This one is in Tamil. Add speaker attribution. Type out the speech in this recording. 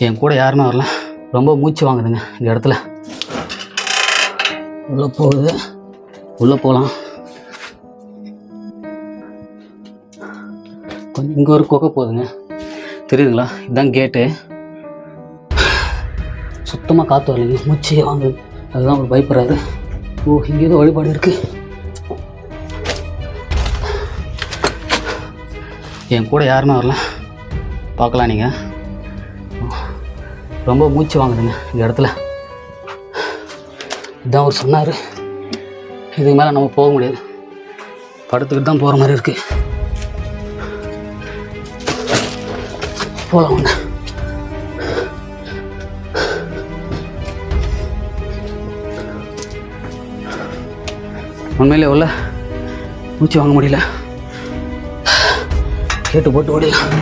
Speaker 1: என் கூட யாருமே வரல. ரொம்ப மூச்சு வாங்குதுங்க இந்த இடத்துல. உள்ளே போகுது, உள்ளே போகலாம். கொஞ்சம் இங்கே ஒரு குகை போகுதுங்க, தெரியுதுங்களா? இதுதான் கேட்டு. சுத்தமாக காற்று வரலைங்க, மூச்சே வாங்குது. அதுதான் அவர் பயப்படுறாரு. ஓ, இங்கே ஏதோ வழிபாடு இருக்குது. என் கூட யாருமே வரல, பார்க்கலாம் நீங்கள். ரொம்ப மூச்சு வாங்குதுங்க இந்த இடத்துல. இதுதான் அவர் சொன்னார். இதுக்கு மேலே நம்ம போக முடியாது, படுத்துக்கிட்டு தான் போகிற மாதிரி இருக்குது. போகலாம் ஒன்று. உண்மையிலே உள்ள மூச்சு வாங்க முடியல, கேட்டு போட்டு ஓடிடலாம்.